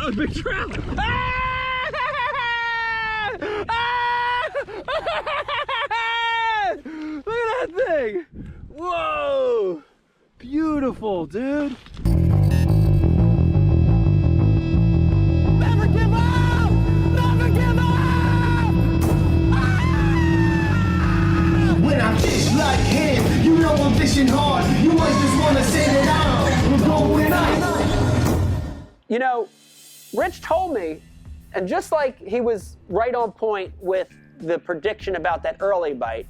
That was big trout. Look at that thing. Whoa. Beautiful, dude. Never give up! Never give up! When I fish like him, you know I'm fishing hard. You might just want to sit it down. We're going out. You know, Rich told me, and just like he was right on point with the prediction about that early bite,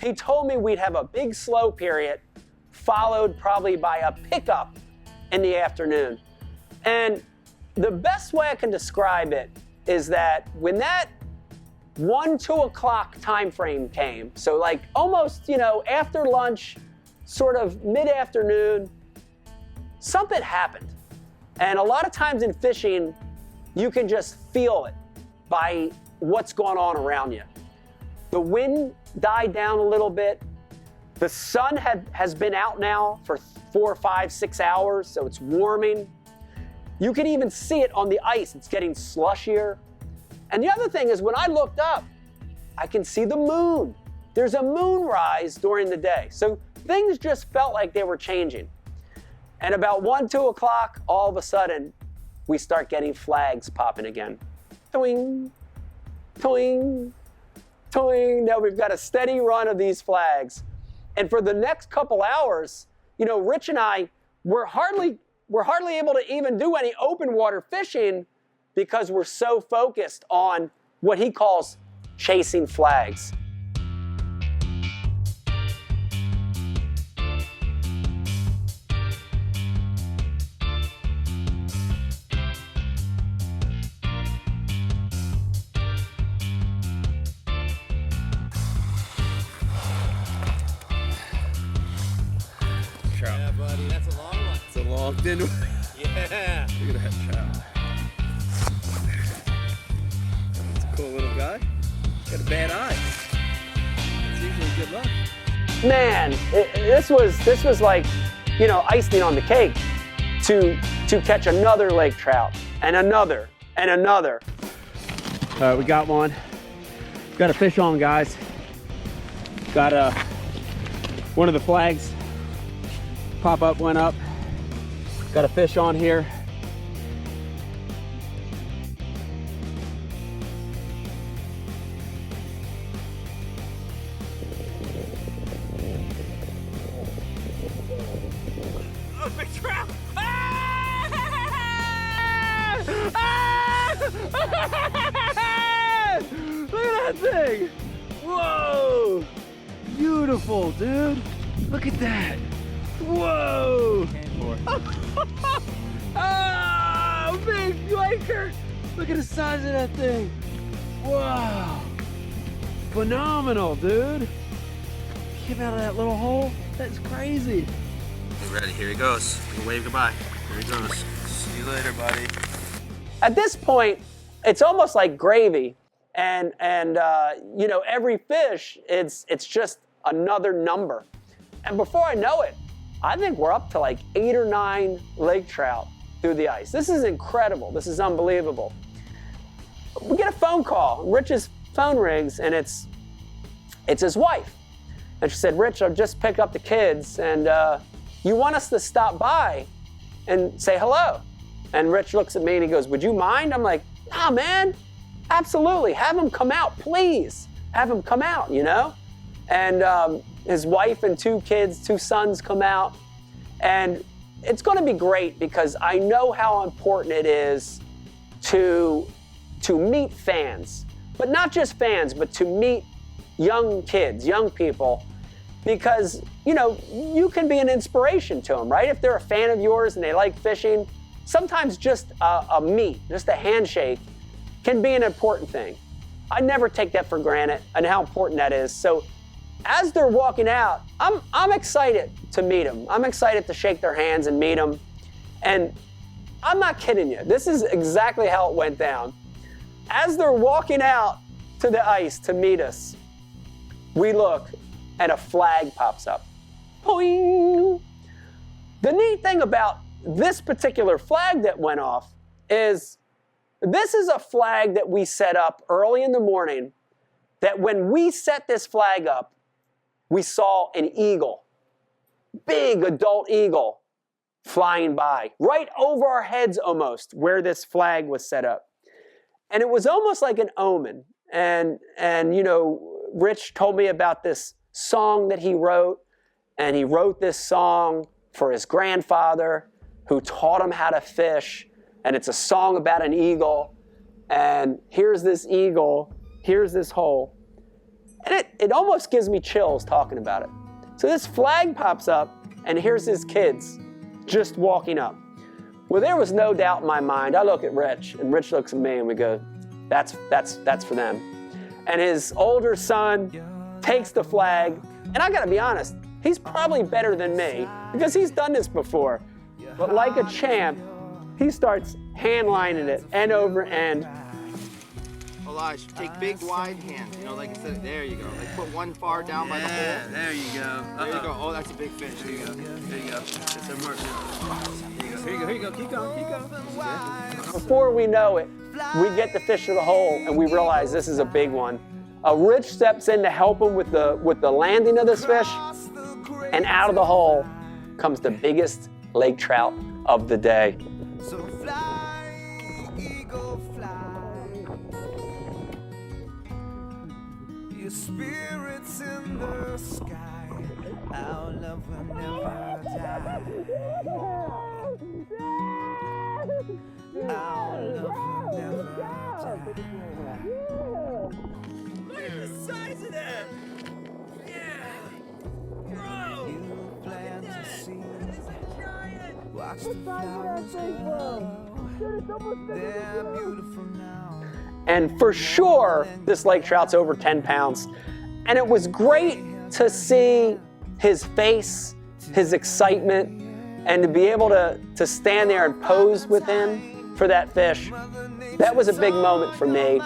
he told me we'd have a big slow period followed probably by a pickup in the afternoon. And the best way I can describe it is that when that 1, 2 o'clock time frame came, so like almost, you know, after lunch, sort of mid-afternoon, something happened. And a lot of times in fishing, you can just feel it by what's going on around you. The wind died down a little bit. The sun has been out now for 4, 5, 6 hours, so it's warming. You can even see it on the ice. It's getting slushier. And the other thing is when I looked up, I can see the moon. There's a moonrise during the day. So things just felt like they were changing. And about 1, 2 o'clock, all of a sudden, we start getting flags popping again. Toing, toing, toing. Now we've got a steady run of these flags. And for the next couple hours, you know, Rich and I, we're hardly able to even do any open water fishing because we're so focused on what he calls chasing flags. Yeah, buddy, that's a long one. It's a long, thin one. Yeah. Look at that trout. That's a cool little guy. Got a bad eye. It's usually good luck. Man, this was like, you know, icing on the cake to catch another lake trout and another and another. All right, we got one. Got a fish on, guys. Got one of the flags. Pop up, went up. Got a fish on here. Oh, big trout! Look at that thing! Whoa! Beautiful, dude. Look at that. Whoa! Oh, big Laker! Look at the size of that thing. Wow! Phenomenal, dude. Came out of that little hole. That's crazy. Get ready, here he goes. Wave goodbye. Here he goes. See you later, buddy. At this point, it's almost like gravy, and you know, every fish, it's just another number. And before I know it, I think we're up to like 8 or 9 lake trout through the ice. This is incredible. This is unbelievable. We get a phone call. Rich's phone rings, and it's his wife. And she said, "Rich, I'll just pick up the kids, and you want us to stop by and say hello." And Rich looks at me and he goes, "Would you mind?" I'm like, "Nah, man, absolutely. Have him come out, please. Have him come out, you know?" And his wife and 2 kids, 2 sons come out. And it's gonna be great because I know how important it is to meet fans. But not just fans, but to meet young kids, young people. Because, you know, you can be an inspiration to them, right? If they're a fan of yours and they like fishing, sometimes just a meet, just a handshake can be an important thing. I never take that for granted and how important that is. So as they're walking out, I'm excited to meet them. I'm excited to shake their hands and meet them. And I'm not kidding you. This is exactly how it went down. As they're walking out to the ice to meet us, we look and a flag pops up. Boing! The neat thing about this particular flag that went off is This is a flag that we set up early in the morning, that when we set this flag up, we saw an eagle, big adult eagle, flying by, right over our heads almost, where this flag was set up. And it was almost like an omen. And you know, Rich told me about this song that he wrote, and he wrote this song for his grandfather, who taught him how to fish, and it's a song about an eagle, and here's this eagle, here's this hole. And it almost gives me chills talking about it. So this flag pops up, and here's his kids just walking up. Well, there was no doubt in my mind. I look at Rich, and Rich looks at me, and we go, that's for them. And his older son takes the flag, and I gotta be honest, he's probably better than me, because he's done this before. But like a champ, he starts hand-lining it end over end. Elijah, take big wide hands, you know, like instead of, there you go. Like put one far down by the hole. There you go. There you go. Oh, that's a big fish. There you go. There you go. It's a work. Here you go. Here you go. Keep going. Keep going. Before we know it, we get the fish to the hole, and we realize this is a big one. Rich steps in to help him with the landing of this fish, and out of the hole comes the biggest lake trout of the day. So fly, eagle, fly. Your spirit's in the sky. Our love will never die. Our love will never die. Look at the size of that. Yeah. Bro. You plant a seed. This is giant. Watch the flowers grow. They're beautiful now. And for sure, this lake trout's over 10 pounds. And it was great to see his face, his excitement, and to be able to stand there and pose with him for that fish. That was a big moment for me,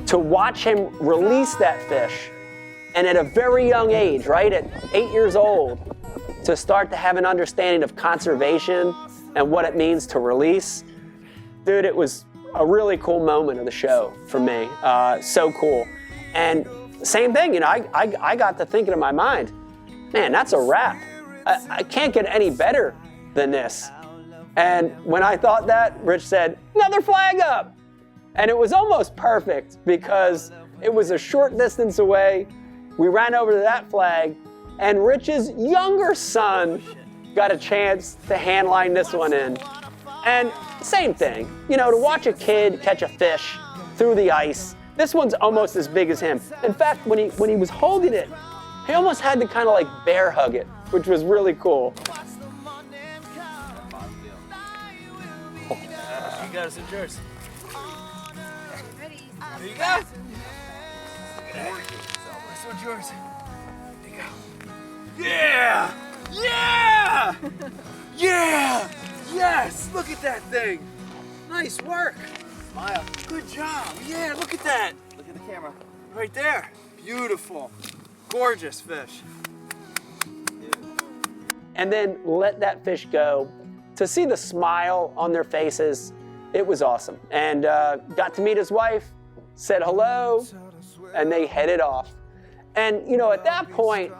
to watch him release that fish. And at a very young age, right, at 8 years old, to start to have an understanding of conservation and what it means to release. Dude, it was a really cool moment of the show for me. So cool. And same thing, you know, I got to thinking in my mind, man, that's a wrap. I can't get any better than this. And when I thought that, Rich said, another flag up. And it was almost perfect, because it was a short distance away. We ran over to that flag, and Rich's younger son got a chance to handline this one in. And same thing, you know, to watch a kid catch a fish through the ice. This one's almost as big as him. In fact, when he was holding it, he almost had to kind of like bear hug it, which was really cool. You got us in Jersey. There you go. This one's yours. There you go. Yeah! Yeah! Yeah! Yes! Look at that thing. Nice work. Smile. Good job. Yeah, look at that. Look at the camera. Right there. Beautiful. Gorgeous fish. And then let that fish go. To see the smile on their faces, it was awesome. And got to meet his wife, said hello, and they headed off. And, you know, at that point,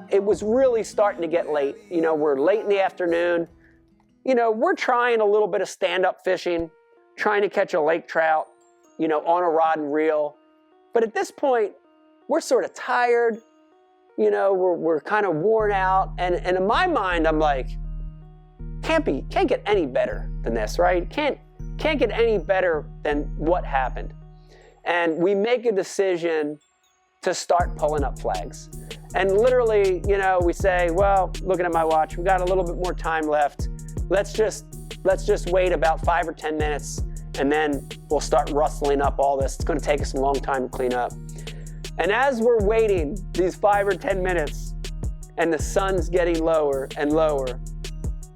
it was really starting to get late. You know, we're late in the afternoon. You know, we're trying a little bit of stand-up fishing, trying to catch a lake trout, you know, on a rod and reel. But at this point, we're sort of tired. You know, we're kind of worn out. And in my mind, I'm like, can't get any better than this, right? Can't get any better than what happened. And we make a decision to start pulling up flags. And literally, you know, we say, well, looking at my watch, we got a little bit more time left. Let's just wait about 5 or 10 minutes, and then we'll start rustling up all this. It's gonna take us a long time to clean up. And as we're waiting these 5 or 10 minutes, and the sun's getting lower and lower,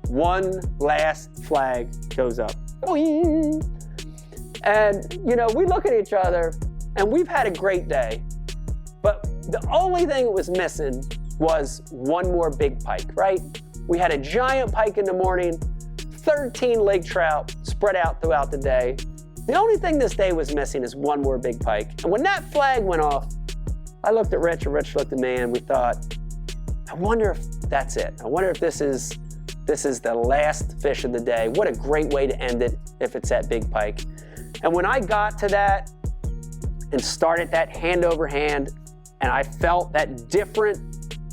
one last flag goes up. Boing! And, you know, we look at each other, and we've had a great day, but the only thing that was missing was one more big pike, right? We had a giant pike in the morning, 13 lake trout spread out throughout the day, The only thing this day was missing is one more big pike. And when that flag went off, I looked at Rich and Rich looked at me, and we thought, I wonder if that's it. I wonder if this is the last fish of the day. What a great way to end it if it's that big pike. And when I got to that and started that hand over hand, and I felt that different,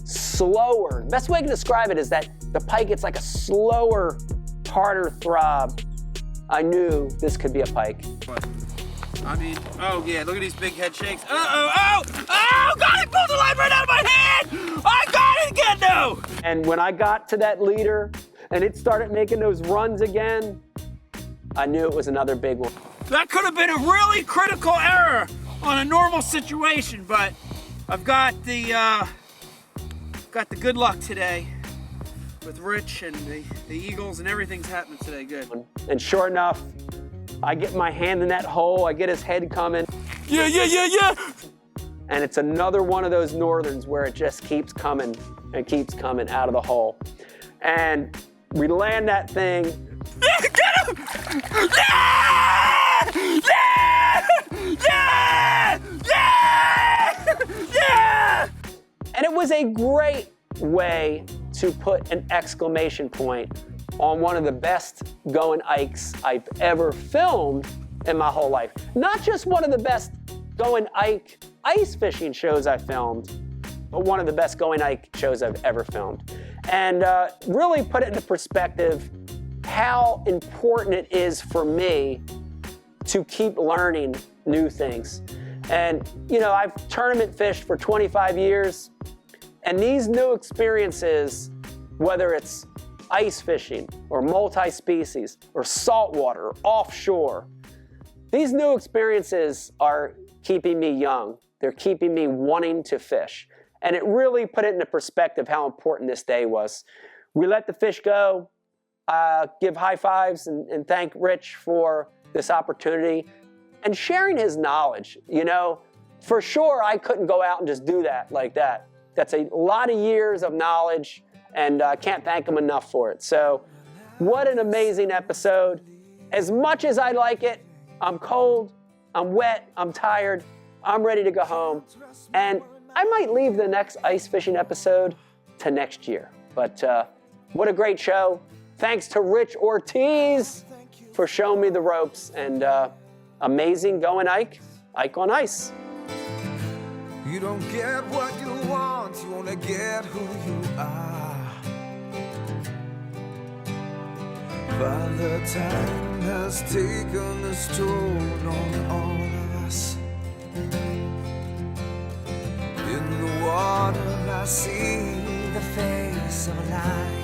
slower, the best way I can describe it is that the pike gets like a slower, harder throb. I knew this could be a pike. I mean, oh yeah, look at these big head shakes. Oh, God, it pulled the line right out of my hand! I got it again, no! And when I got to that leader and it started making those runs again, I knew it was another big one. That could have been a really critical error on a normal situation, but I've got the good luck today with Rich and the Eagles, and everything's happening today good. And sure enough, I get my hand in that hole, I get his head coming. Yeah! And it's another one of those northerns where it just keeps coming and keeps coming out of the hole. And we land that thing. Yeah, get him! Yeah! Yeah! Yeah! Yeah! And it was a great way to put an exclamation point on one of the best going ikes I've ever filmed in my whole life. Not just one of the best going ike ice fishing shows I filmed, but one of the best going ike shows I've ever filmed. And really put it into perspective how important it is for me to keep learning new things. And you know, I've tournament fished for 25 years, and these new experiences, whether it's ice fishing or multi-species or saltwater or offshore, these new experiences are keeping me young. They're keeping me wanting to fish. And it really put it into perspective how important this day was. We let the fish go, give high fives and thank Rich for this opportunity and sharing his knowledge. You know, for sure I couldn't go out and just do that like that. That's a lot of years of knowledge, and I can't thank him enough for it. So what an amazing episode. As much as I like it, I'm cold, I'm wet, I'm tired, I'm ready to go home. And I might leave the next ice fishing episode to next year. But what a great show. Thanks to Rich Ortiz for showing me the ropes, and amazing going Ike on ice. You don't get what you want, you only get who you are. Father Time has taken its toll on all of us. In the water I see the face of a lion.